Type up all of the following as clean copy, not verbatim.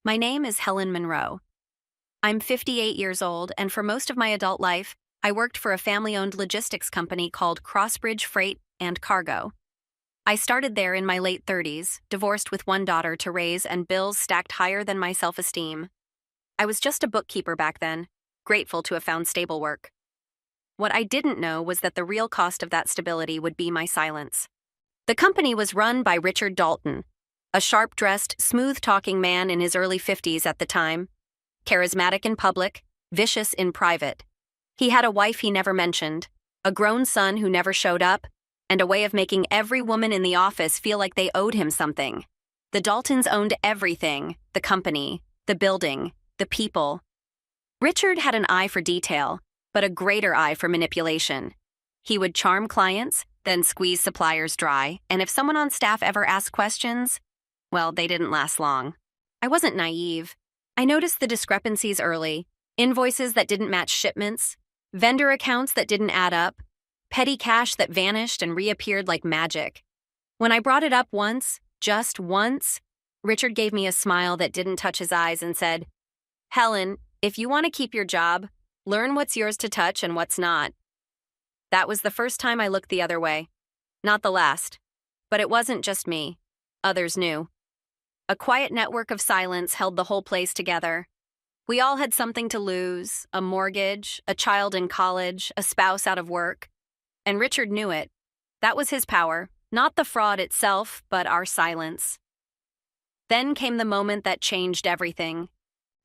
My name is Helen Monroe. I'm 58 years old, and for most of my adult life, I worked for a family-owned logistics company called Crossbridge Freight and Cargo. I started there in my late 30s, divorced with one daughter to raise and bills stacked higher than my self-esteem. I was just a bookkeeper back then, grateful to have found stable work. What I didn't know was that the real cost of that stability would be my silence. The company was run by Richard Dalton, a sharp-dressed, smooth-talking man in his early 50s at the time, charismatic in public, vicious in private. He had a wife he never mentioned, a grown son who never showed up, and a way of making every woman in the office feel like they owed him something. The Daltons owned everything: the company, the building, the people. Richard had an eye for detail, but a greater eye for manipulation. He would charm clients, then squeeze suppliers dry, and if someone on staff ever asked questions, well, they didn't last long. I wasn't naive. I noticed the discrepancies early: invoices that didn't match shipments, vendor accounts that didn't add up, petty cash that vanished and reappeared like magic. When I brought it up once, just once, Richard gave me a smile that didn't touch his eyes and said, "Helen, if you want to keep your job, learn what's yours to touch and what's not." That was the first time I looked the other way. Not the last. But it wasn't just me. Others knew. A quiet network of silence held the whole place together. We all had something to lose: a mortgage, a child in college, a spouse out of work. And Richard knew it. That was his power, not the fraud itself, but our silence. Then came the moment that changed everything.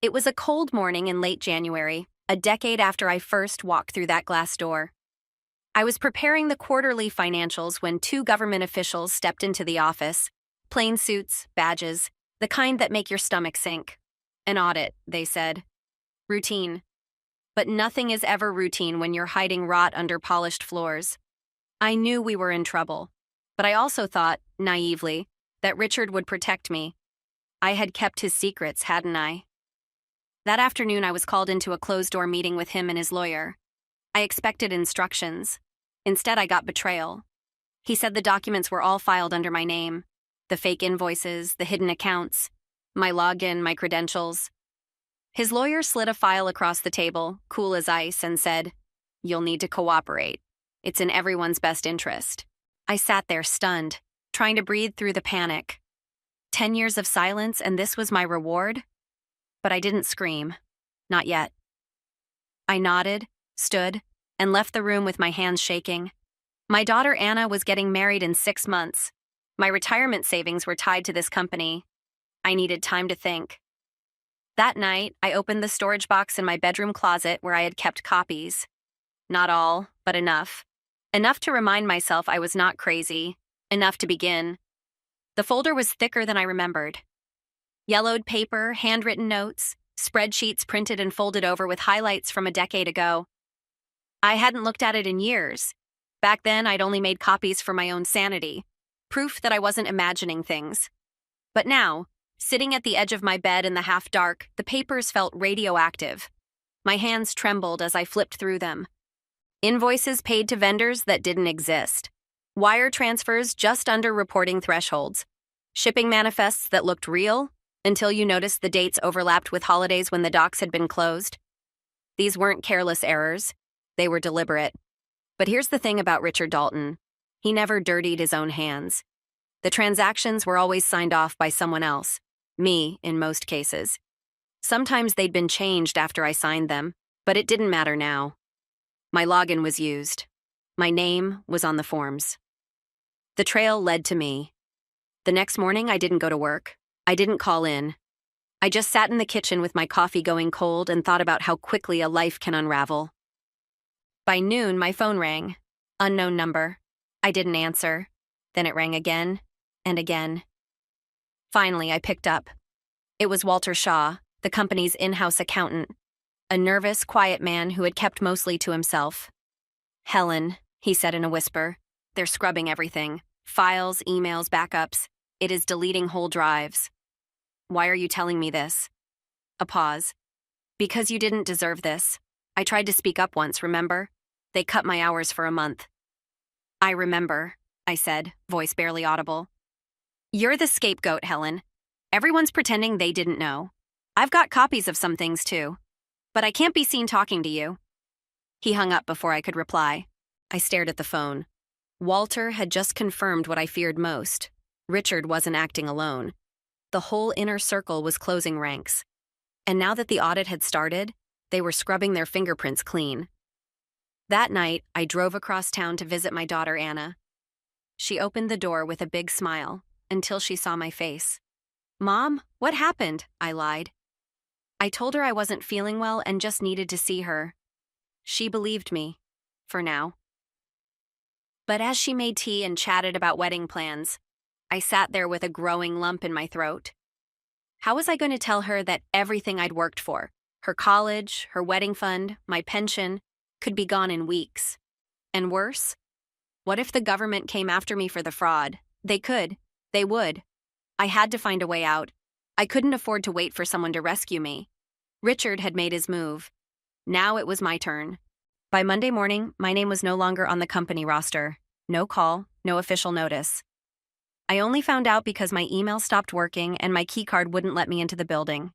It was a cold morning in late January, a decade after I first walked through that glass door. I was preparing the quarterly financials when two government officials stepped into the office: plain suits, badges, the kind that make your stomach sink. An audit, they said. Routine. But nothing is ever routine when you're hiding rot under polished floors. I knew we were in trouble, but I also thought, naively, that Richard would protect me. I had kept his secrets, hadn't I? That afternoon, I was called into a closed-door meeting with him and his lawyer. I expected instructions. Instead, I got betrayal. He said the documents were all filed under my name: the fake invoices, the hidden accounts, my login, my credentials. His lawyer slid a file across the table, cool as ice, and said, "You'll need to cooperate. It's in everyone's best interest." I sat there stunned, trying to breathe through the panic. 10 years of silence, and this was my reward? But I didn't scream. Not yet. I nodded, stood, and left the room with my hands shaking. My daughter Anna was getting married in 6 months. My retirement savings were tied to this company. I needed time to think. That night, I opened the storage box in my bedroom closet where I had kept copies. Not all, but enough. Enough to remind myself I was not crazy. Enough to begin. The folder was thicker than I remembered. Yellowed paper, handwritten notes, spreadsheets printed and folded over with highlights from a decade ago. I hadn't looked at it in years. Back then, I'd only made copies for my own sanity. Proof that I wasn't imagining things. But now, sitting at the edge of my bed in the half-dark, the papers felt radioactive. My hands trembled as I flipped through them. Invoices paid to vendors that didn't exist. Wire transfers just under reporting thresholds. Shipping manifests that looked real until you noticed the dates overlapped with holidays when the docks had been closed. These weren't careless errors. They were deliberate. But here's the thing about Richard Dalton. He never dirtied his own hands. The transactions were always signed off by someone else. Me, in most cases. Sometimes they'd been changed after I signed them, but it didn't matter now. My login was used. My name was on the forms. The trail led to me. The next morning, I didn't go to work. I didn't call in. I just sat in the kitchen with my coffee going cold and thought about how quickly a life can unravel. By noon, my phone rang. Unknown number. I didn't answer. Then it rang again and again. Finally, I picked up. It was Walter Shaw, the company's in-house accountant, a nervous, quiet man who had kept mostly to himself. "Helen," he said in a whisper, "they're scrubbing everything. Files, emails, backups. It is deleting whole drives." "Why are you telling me this?" A pause. "Because you didn't deserve this. I tried to speak up once, remember? They cut my hours for a month." "I remember," I said, voice barely audible. "You're the scapegoat, Helen. Everyone's pretending they didn't know. I've got copies of some things too, but I can't be seen talking to you. He hung up before I could reply. I stared at the phone. Walter had just confirmed what I feared most. Richard wasn't acting alone. The whole inner circle was closing ranks. And now that the audit had started, they were scrubbing their fingerprints clean. That night, I drove across town to visit my daughter Anna. She opened the door with a big smile until she saw my face. "Mom, what happened?" I lied. I told her I wasn't feeling well and just needed to see her. She believed me, for now. But as she made tea and chatted about wedding plans, I sat there with a growing lump in my throat. How was I going to tell her that everything I'd worked for, her college, her wedding fund, my pension, could be gone in weeks? And worse, what if the government came after me for the fraud? They could. They would. I had to find a way out. I couldn't afford to wait for someone to rescue me. Richard had made his move. Now it was my turn. By Monday morning, my name was no longer on the company roster. No call, no official notice. I only found out because my email stopped working and my keycard wouldn't let me into the building.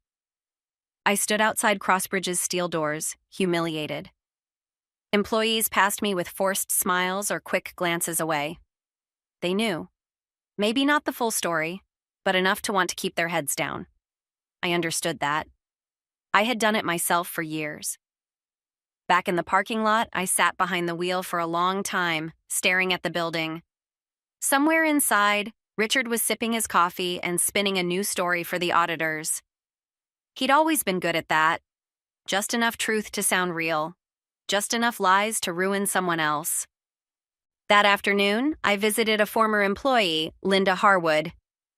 I stood outside Crossbridge's steel doors, humiliated. Employees passed me with forced smiles or quick glances away. They knew. Maybe not the full story, but enough to want to keep their heads down. I understood that. I had done it myself for years. Back in the parking lot, I sat behind the wheel for a long time, staring at the building. Somewhere inside, Richard was sipping his coffee and spinning a new story for the auditors. He'd always been good at that. Just enough truth to sound real. Just enough lies to ruin someone else. That afternoon, I visited a former employee, Linda Harwood.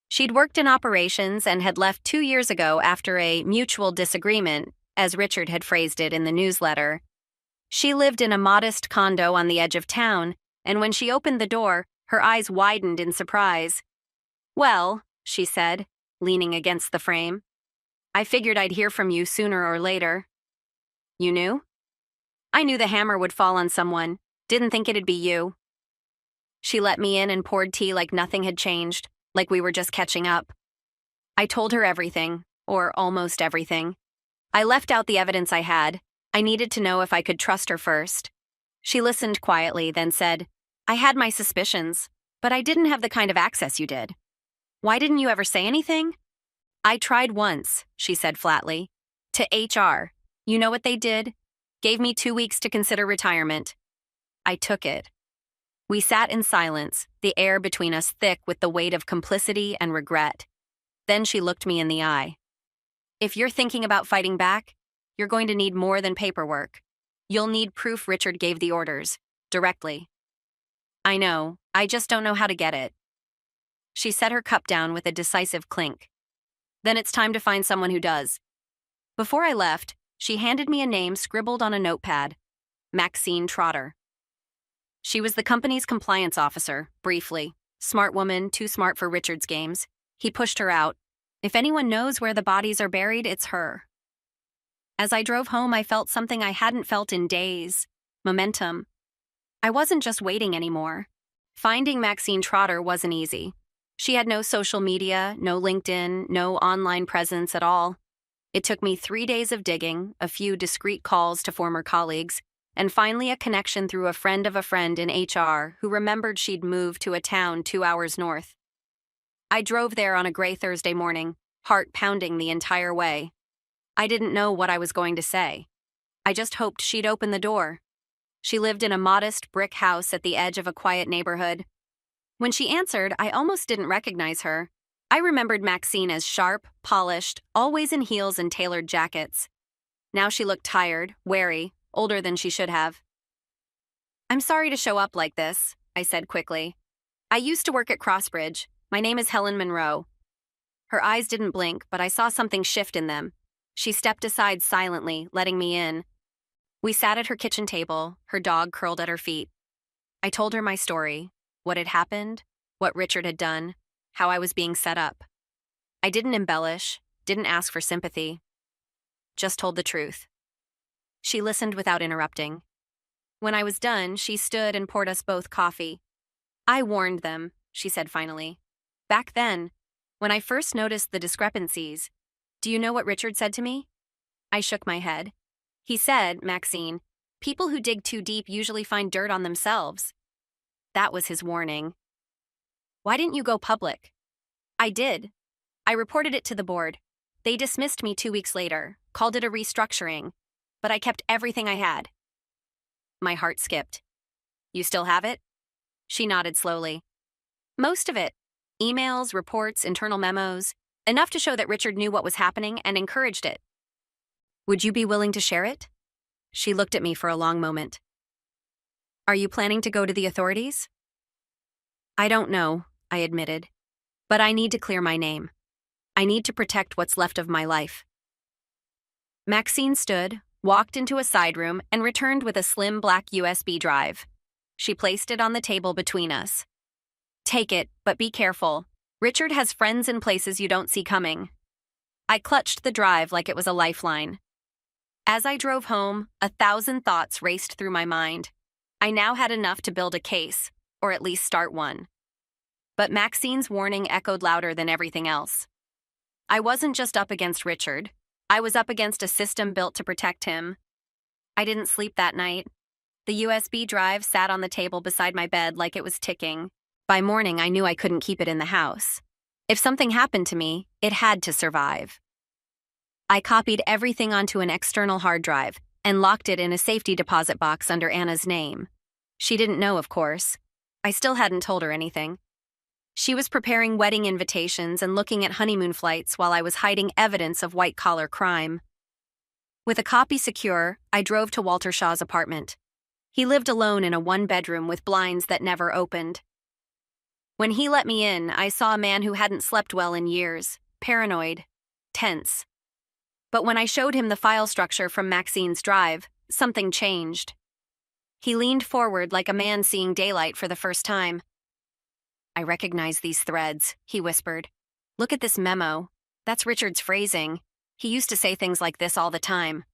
She'd worked in operations and had left 2 years ago after a mutual disagreement, as Richard had phrased it in the newsletter. She lived in a modest condo on the edge of town, and when she opened the door, her eyes widened in surprise. "Well," she said, leaning against the frame, "I figured I'd hear from you sooner or later." "You knew?" "I knew the hammer would fall on someone. Didn't think it'd be you." She let me in and poured tea like nothing had changed, like we were just catching up. I told her everything, or almost everything. I left out the evidence I had. I needed to know if I could trust her first. She listened quietly, then said, "I had my suspicions, but I didn't have the kind of access you did. Why didn't you ever say anything?" "I tried once," she said flatly. "To HR. You know what they did? Gave me 2 weeks to consider retirement. I took it." We sat in silence, the air between us thick with the weight of complicity and regret. Then she looked me in the eye. "If you're thinking about fighting back, you're going to need more than paperwork. You'll need proof Richard gave the orders, directly." "I know, I just don't know how to get it." She set her cup down with a decisive clink. "Then it's time to find someone who does." Before I left, she handed me a name scribbled on a notepad: Maxine Trotter. She was the company's compliance officer, briefly. Smart woman, too smart for Richard's games. He pushed her out. If anyone knows where the bodies are buried, it's her. As I drove home, I felt something I hadn't felt in days: momentum. I wasn't just waiting anymore. Finding Maxine Trotter wasn't easy. She had no social media, no LinkedIn, no online presence at all. It took me 3 days of digging, a few discreet calls to former colleagues, and finally a connection through a friend of a friend in HR who remembered she'd moved to a town 2 hours north. I drove there on a gray Thursday morning, heart pounding the entire way. I didn't know what I was going to say. I just hoped she'd open the door. She lived in a modest brick house at the edge of a quiet neighborhood. When she answered, I almost didn't recognize her. I remembered Maxine as sharp, polished, always in heels and tailored jackets. Now she looked tired, wary, older than she should have. "I'm sorry to show up like this," I said quickly. "I used to work at Crossbridge. My name is Helen Monroe." Her eyes didn't blink, but I saw something shift in them. She stepped aside silently, letting me in. We sat at her kitchen table, her dog curled at her feet. I told her my story, what had happened, what Richard had done, how I was being set up. I didn't embellish, didn't ask for sympathy. Just told the truth. She listened without interrupting. When I was done, she stood and poured us both coffee. "I warned them," she said finally. "Back then, when I first noticed the discrepancies, Do you know what Richard said to me? I shook my head. He said, Maxine, people who dig too deep usually find dirt on themselves. That was his warning. Why didn't you go public? I did. I reported it to the board. They dismissed me 2 weeks later, called it a restructuring, but I kept everything I had. My heart skipped. You still have it? She nodded slowly. Most of it. Emails, reports, internal memos, enough to show that Richard knew what was happening and encouraged it. Would you be willing to share it? She looked at me for a long moment. Are you planning to go to the authorities? I don't know, I admitted. But I need to clear my name. I need to protect what's left of my life. Maxine stood, walked into a side room, and returned with a slim black USB drive. She placed it on the table between us. Take it, but be careful. Richard has friends in places you don't see coming. I clutched the drive like it was a lifeline. As I drove home, 1,000 thoughts raced through my mind. I now had enough to build a case, or at least start one. But Maxine's warning echoed louder than everything else. I wasn't just up against Richard. I was up against a system built to protect him. I didn't sleep that night. The USB drive sat on the table beside my bed like it was ticking. By morning, I knew I couldn't keep it in the house. If something happened to me, it had to survive. I copied everything onto an external hard drive and locked it in a safety deposit box under Anna's name. She didn't know, of course. I still hadn't told her anything. She was preparing wedding invitations and looking at honeymoon flights while I was hiding evidence of white-collar crime. With a copy secure, I drove to Walter Shaw's apartment. He lived alone in a one-bedroom with blinds that never opened. When he let me in, I saw a man who hadn't slept well in years, paranoid, tense. But when I showed him the file structure from Maxine's drive, something changed. He leaned forward like a man seeing daylight for the first time. I recognize these threads, he whispered. Look at this memo. That's Richard's phrasing. He used to say things like this all the time.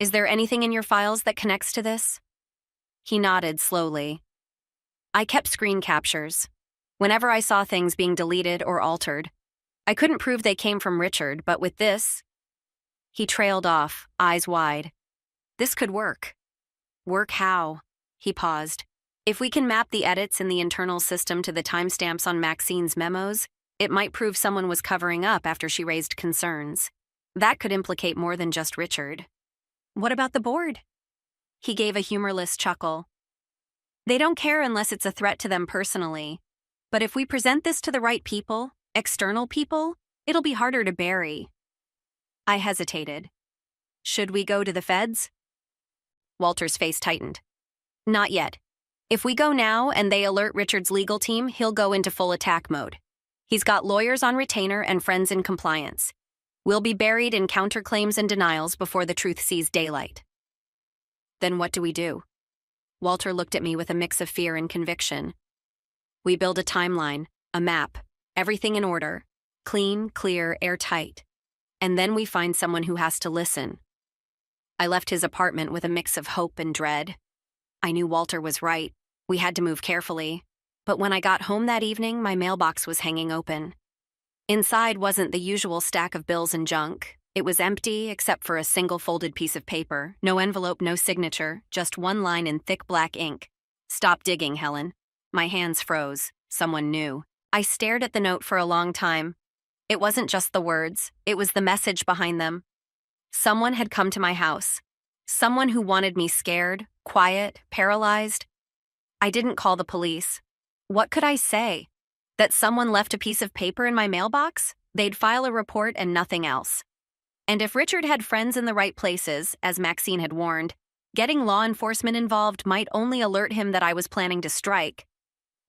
Is there anything in your files that connects to this? He nodded slowly. I kept screen captures. Whenever I saw things being deleted or altered, I couldn't prove they came from Richard, but with this... He trailed off, eyes wide. This could work. Work how? He paused. If we can map the edits in the internal system to the timestamps on Maxine's memos, it might prove someone was covering up after she raised concerns. That could implicate more than just Richard. What about the board? He gave a humorless chuckle. They don't care unless it's a threat to them personally. But if we present this to the right people, external people, it'll be harder to bury. I hesitated. Should we go to the feds? Walter's face tightened. Not yet. If we go now and they alert Richard's legal team, he'll go into full attack mode. He's got lawyers on retainer and friends in compliance. We'll be buried in counterclaims and denials before the truth sees daylight. Then what do we do? Walter looked at me with a mix of fear and conviction. We build a timeline, a map, everything in order, clean, clear, airtight. And then we find someone who has to listen. I left his apartment with a mix of hope and dread. I knew Walter was right. We had to move carefully. But when I got home that evening, my mailbox was hanging open. Inside wasn't the usual stack of bills and junk. It was empty except for a single folded piece of paper, no envelope, no signature, just one line in thick black ink. Stop digging, Helen. My hands froze. Someone knew. I stared at the note for a long time. It wasn't just the words, it was the message behind them. Someone had come to my house. Someone who wanted me scared, quiet, paralyzed. I didn't call the police. What could I say? That someone left a piece of paper in my mailbox? They'd file a report and nothing else. And if Richard had friends in the right places, as Maxine had warned, getting law enforcement involved might only alert him that I was planning to strike.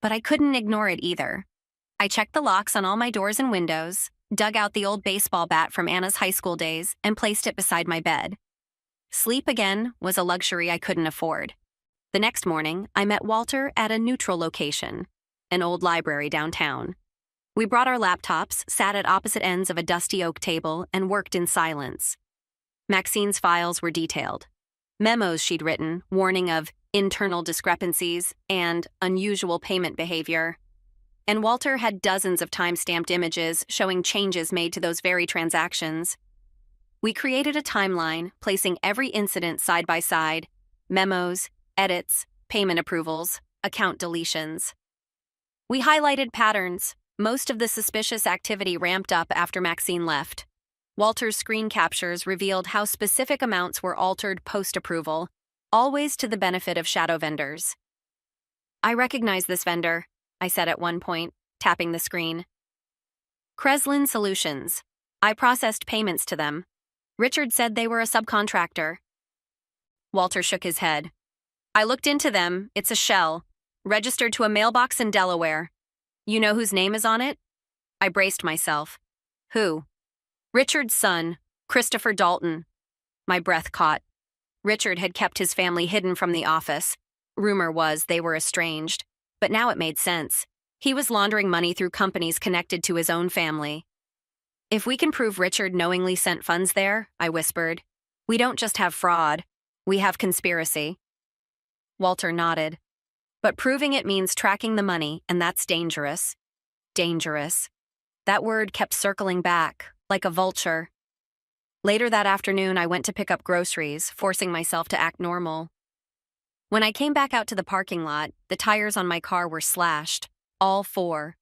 But I couldn't ignore it either. I checked the locks on all my doors and windows, dug out the old baseball bat from Anna's high school days, and placed it beside my bed. Sleep again was a luxury I couldn't afford. The next morning, I met Walter at a neutral location, an old library downtown. We brought our laptops, sat at opposite ends of a dusty oak table, and worked in silence. Maxine's files were detailed. Memos she'd written, warning of internal discrepancies and unusual payment behavior. and Walter had dozens of time-stamped images showing changes made to those very transactions. We created a timeline, placing every incident side by side: memos, edits, payment approvals, account deletions. We highlighted patterns. Most of the suspicious activity ramped up after Maxine left. Walter's screen captures revealed how specific amounts were altered post-approval, always to the benefit of shadow vendors. "I recognize this vendor," I said at one point, tapping the screen. "Kreslin Solutions. I processed payments to them. Richard said they were a subcontractor." Walter shook his head. "I looked into them. It's a shell, registered to a mailbox in Delaware. You know whose name is on it?" I braced myself. "Who?" "Richard's son, Christopher Dalton." My breath caught. Richard had kept his family hidden from the office. Rumor was they were estranged, but now it made sense. He was laundering money through companies connected to his own family. "If we can prove Richard knowingly sent funds there," I whispered, "we don't just have fraud, we have conspiracy." Walter nodded. "But proving it means tracking the money, and that's dangerous." Dangerous. That word kept circling back, like a vulture. Later that afternoon, I went to pick up groceries, forcing myself to act normal. When I came back out to the parking lot, the tires on my car were slashed, all four.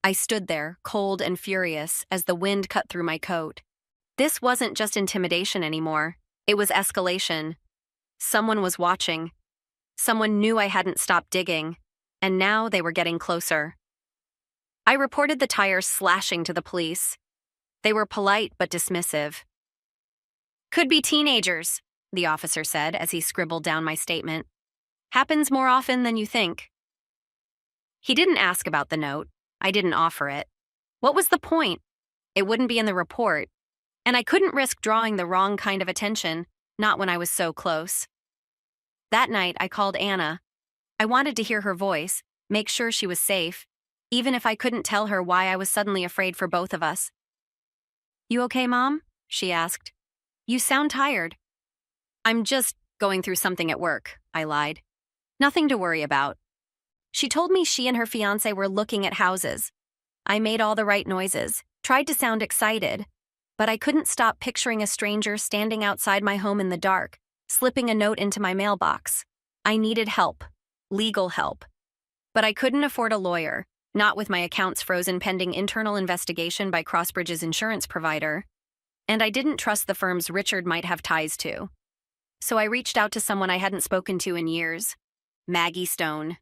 I stood there, cold and furious, as the wind cut through my coat. This wasn't just intimidation anymore. It was escalation. Someone was watching. Someone knew I hadn't stopped digging, and now they were getting closer. I reported the tires slashing to the police. They were polite but dismissive. "Could be teenagers," the officer said as he scribbled down my statement. "Happens more often than you think." He didn't ask about the note. I didn't offer it. What was the point? It wouldn't be in the report. And I couldn't risk drawing the wrong kind of attention, not when I was so close. That night, I called Anna. I wanted to hear her voice, make sure she was safe, even if I couldn't tell her why I was suddenly afraid for both of us. "You okay, Mom?" she asked. "You sound tired." "I'm just going through something at work," I lied. "Nothing to worry about." She told me she and her fiancé were looking at houses. I made all the right noises, tried to sound excited, but I couldn't stop picturing a stranger standing outside my home in the dark, slipping a note into my mailbox. I needed help, legal help. But I couldn't afford a lawyer, not with my accounts frozen pending internal investigation by Crossbridge's insurance provider. And I didn't trust the firms Richard might have ties to. So I reached out to someone I hadn't spoken to in years, Maggie Stone.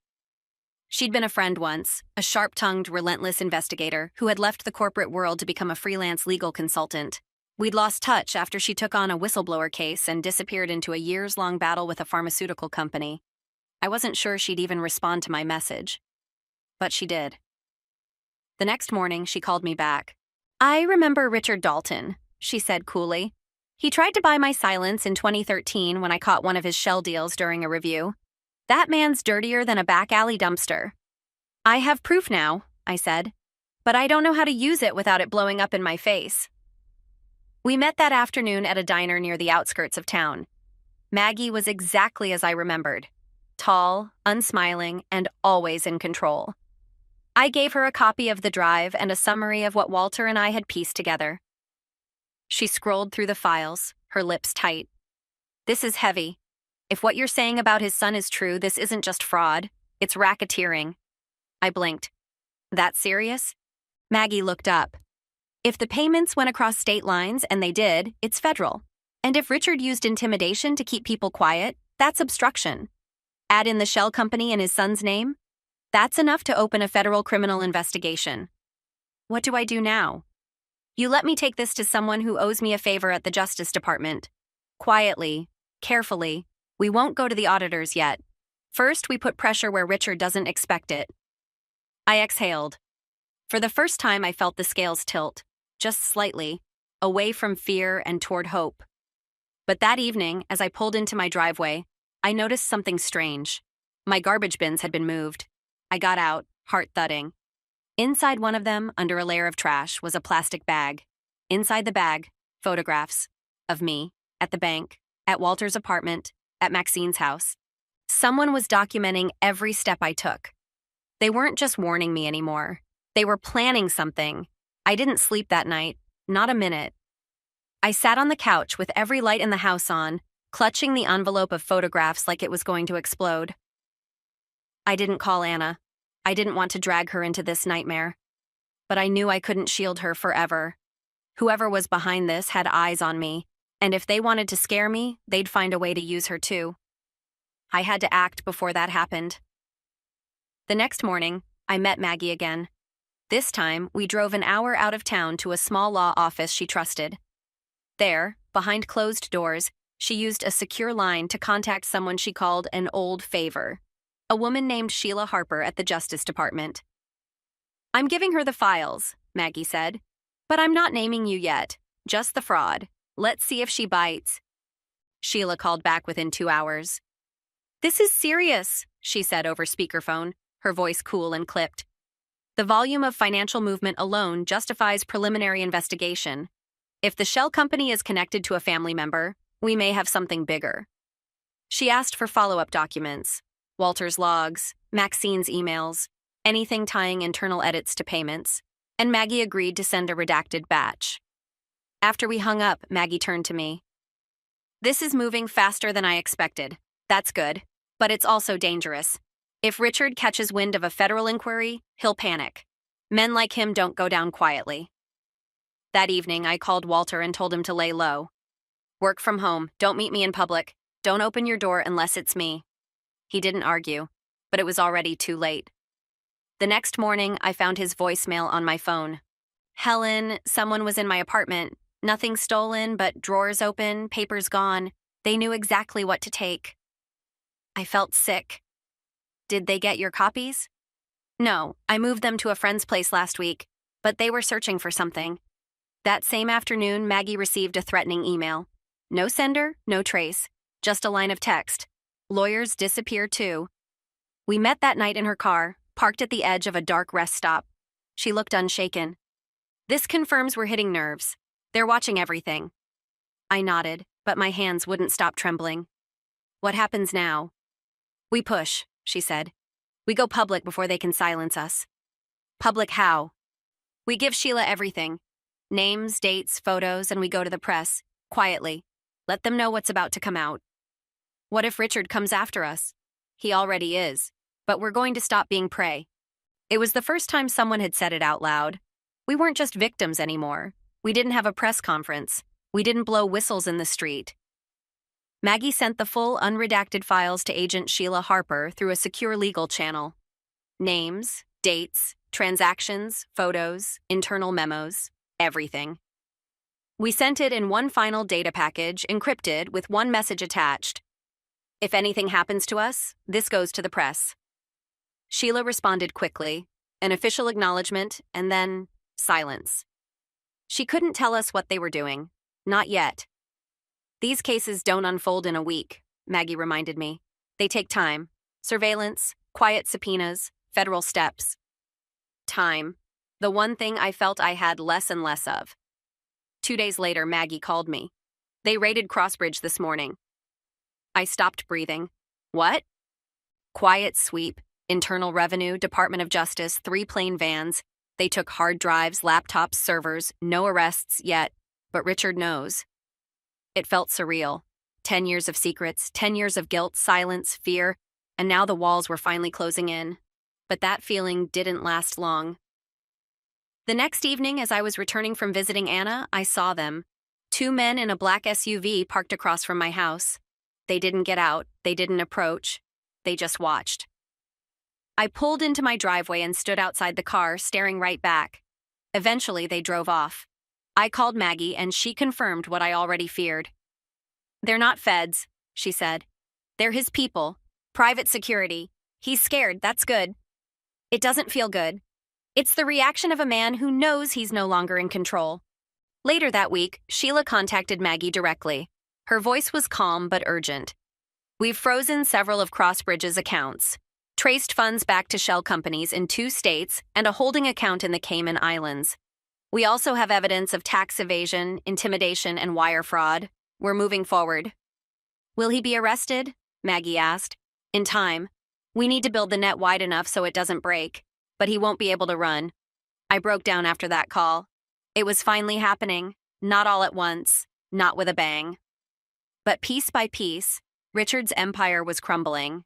She'd been a friend once, a sharp-tongued, relentless investigator who had left the corporate world to become a freelance legal consultant. We'd lost touch after she took on a whistleblower case and disappeared into a years-long battle with a pharmaceutical company. I wasn't sure she'd even respond to my message. But she did. The next morning, she called me back. "I remember Richard Dalton," she said coolly. "He tried to buy my silence in 2013 when I caught one of his shell deals during a review. That man's dirtier than a back alley dumpster." "I have proof now," I said, "but I don't know how to use it without it blowing up in my face." We met that afternoon at a diner near the outskirts of town. Maggie was exactly as I remembered. Tall, unsmiling, and always in control. I gave her a copy of the drive and a summary of what Walter and I had pieced together. She scrolled through the files, her lips tight. "This is heavy. If what you're saying about his son is true, this isn't just fraud. It's racketeering." I blinked. "That serious?" Maggie looked up. "If the payments went across state lines, and they did, it's federal. And if Richard used intimidation to keep people quiet, that's obstruction. Add in the shell company and his son's name, that's enough to open a federal criminal investigation. What do I do now? You let me take this to someone who owes me a favor at the Justice Department. Quietly, carefully. We won't go to the auditors yet. First, we put pressure where Richard doesn't expect it." I exhaled. For the first time, I felt the scales tilt, just slightly, away from fear and toward hope. But that evening, as I pulled into my driveway, I noticed something strange. My garbage bins had been moved. I got out, heart thudding. Inside one of them, under a layer of trash, was a plastic bag. Inside the bag, photographs of me, at the bank, at Walter's apartment, at Maxine's house. Someone was documenting every step I took. They weren't just warning me anymore. They were planning something. I didn't sleep that night, not a minute. I sat on the couch with every light in the house on, clutching the envelope of photographs like it was going to explode. I didn't call Anna. I didn't want to drag her into this nightmare. But I knew I couldn't shield her forever. Whoever was behind this had eyes on me, and if they wanted to scare me, they'd find a way to use her too. I had to act before that happened. The next morning, I met Maggie again. This time, we drove an hour out of town to a small law office she trusted. There, behind closed doors, she used a secure line to contact someone she called an old favor, a woman named Sheila Harper at the Justice Department. "I'm giving her the files," Maggie said, "but I'm not naming you yet, just the fraud. Let's see if she bites." Sheila called back within 2 hours. "This is serious," she said over speakerphone, her voice cool and clipped. "The volume of financial movement alone justifies preliminary investigation. If the shell company is connected to a family member, we may have something bigger." She asked for follow-up documents, Walter's logs, Maxine's emails, anything tying internal edits to payments, and Maggie agreed to send a redacted batch. After we hung up, Maggie turned to me. "This is moving faster than I expected. That's good, but it's also dangerous. If Richard catches wind of a federal inquiry, he'll panic. Men like him don't go down quietly." That evening, I called Walter and told him to lay low. "Work from home, don't meet me in public, don't open your door unless it's me." He didn't argue, but it was already too late. The next morning, I found his voicemail on my phone. "Helen, someone was in my apartment. Nothing stolen, but drawers open, papers gone. They knew exactly what to take." I felt sick. "Did they get your copies?" "No, I moved them to a friend's place last week, but they were searching for something." That same afternoon, Maggie received a threatening email. No sender, no trace, just a line of text. "Lawyers disappear too." We met that night in her car, parked at the edge of a dark rest stop. She looked unshaken. "This confirms we're hitting nerves. They're watching everything." I nodded, but my hands wouldn't stop trembling. "What happens now?" "We push," she said. "We go public before they can silence us." "Public how?" "We give Sheila everything. Names, dates, photos, and we go to the press, quietly. Let them know what's about to come out." "What if Richard comes after us?" "He already is, but we're going to stop being prey." It was the first time someone had said it out loud. We weren't just victims anymore. We didn't have a press conference. We didn't blow whistles in the street. Maggie sent the full unredacted files to Agent Sheila Harper through a secure legal channel. Names, dates, transactions, photos, internal memos, everything. We sent it in one final data package, encrypted, with one message attached. "If anything happens to us, this goes to the press." Sheila responded quickly, an official acknowledgement, and then silence. She couldn't tell us what they were doing. Not yet. "These cases don't unfold in a week," Maggie reminded me. "They take time. Surveillance, quiet subpoenas, federal steps." Time. The one thing I felt I had less and less of. 2 days later, Maggie called me. "They raided Crossbridge this morning." I stopped breathing. "What?" "Quiet sweep, Internal Revenue, Department of Justice, 3 plain vans. They took hard drives, laptops, servers, no arrests yet, but Richard knows." It felt surreal. 10 years of secrets, 10 years of guilt, silence, fear, and now the walls were finally closing in. But that feeling didn't last long. The next evening, as I was returning from visiting Anna, I saw them. 2 men in a black SUV parked across from my house. They didn't get out, they didn't approach, they just watched. I pulled into my driveway and stood outside the car, staring right back. Eventually, they drove off. I called Maggie, and she confirmed what I already feared. "They're not feds," she said. "They're his people. Private security. He's scared, that's good." It doesn't feel good. It's the reaction of a man who knows he's no longer in control. Later that week, Sheila contacted Maggie directly. Her voice was calm but urgent. "We've frozen several of Crossbridge's accounts, traced funds back to shell companies in 2 states and a holding account in the Cayman Islands. We also have evidence of tax evasion, intimidation, and wire fraud. We're moving forward." "Will he be arrested?" Maggie asked. "In time. We need to build the net wide enough so it doesn't break, but he won't be able to run. I broke down after that call. It was finally happening, not all at once, not with a bang. But piece by piece, Richard's empire was crumbling.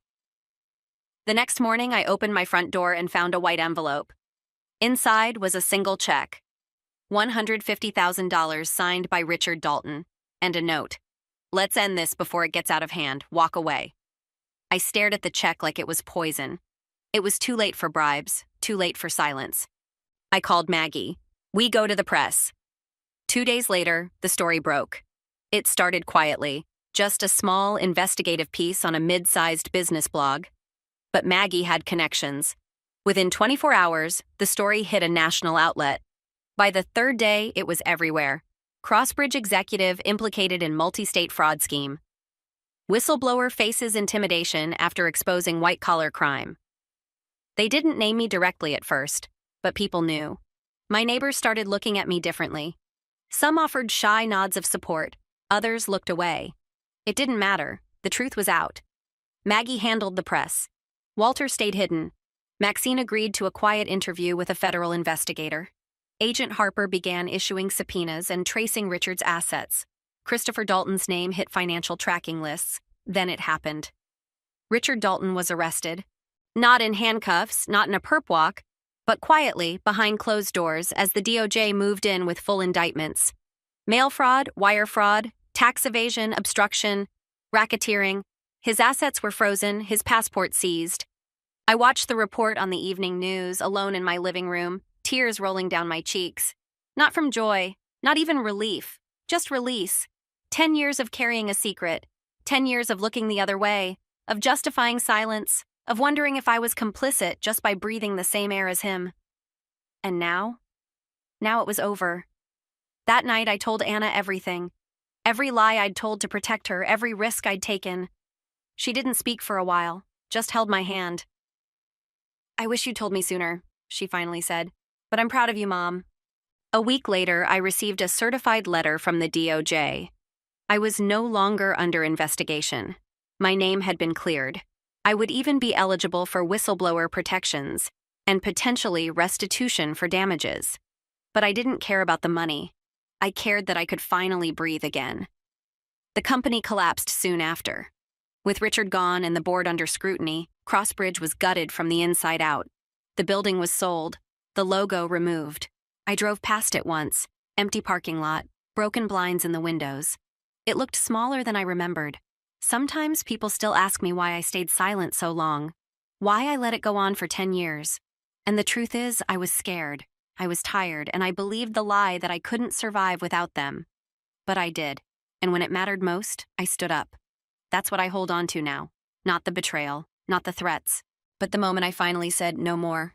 The next morning, I opened my front door and found a white envelope. Inside was a single check, $150,000 signed by Richard Dalton, and a note. "Let's end this before it gets out of hand. Walk away." I stared at the check like it was poison. It was too late for bribes, too late for silence. I called Maggie. "We go to the press." 2 days later, the story broke. It started quietly, just a small investigative piece on a mid-sized business blog. But Maggie had connections. Within 24 hours, the story hit a national outlet. By the third day, it was everywhere. Crossbridge executive implicated in multi-state fraud scheme. Whistleblower faces intimidation after exposing white-collar crime. They didn't name me directly at first, but people knew. My neighbors started looking at me differently. Some offered shy nods of support, others looked away. It didn't matter, the truth was out. Maggie handled the press. Walter stayed hidden. Maxine agreed to a quiet interview with a federal investigator. Agent Harper began issuing subpoenas and tracing Richard's assets. Christopher Dalton's name hit financial tracking lists. Then it happened. Richard Dalton was arrested. Not in handcuffs, not in a perp walk, but quietly, behind closed doors, as the DOJ moved in with full indictments. Mail fraud, wire fraud, tax evasion, obstruction, racketeering. His assets were frozen, his passport seized. I watched the report on the evening news, alone in my living room, tears rolling down my cheeks. Not from joy, not even relief, just release. 10 years of carrying a secret, 10 years of looking the other way, of justifying silence, of wondering if I was complicit just by breathing the same air as him. And now? Now it was over. That night I told Anna everything. Every lie I'd told to protect her, every risk I'd taken. She didn't speak for a while, just held my hand. "I wish you'd told me sooner," she finally said. "But I'm proud of you, Mom." A week later, I received a certified letter from the DOJ. I was no longer under investigation. My name had been cleared. I would even be eligible for whistleblower protections and potentially restitution for damages. But I didn't care about the money. I cared that I could finally breathe again. The company collapsed soon after. With Richard gone and the board under scrutiny, Crossbridge was gutted from the inside out. The building was sold, the logo removed. I drove past it once, empty parking lot, broken blinds in the windows. It looked smaller than I remembered. Sometimes people still ask me why I stayed silent so long, why I let it go on for 10 years. And the truth is, I was scared, I was tired, and I believed the lie that I couldn't survive without them. But I did, and when it mattered most, I stood up. That's what I hold on to now. Not the betrayal, not the threats, but the moment I finally said no more.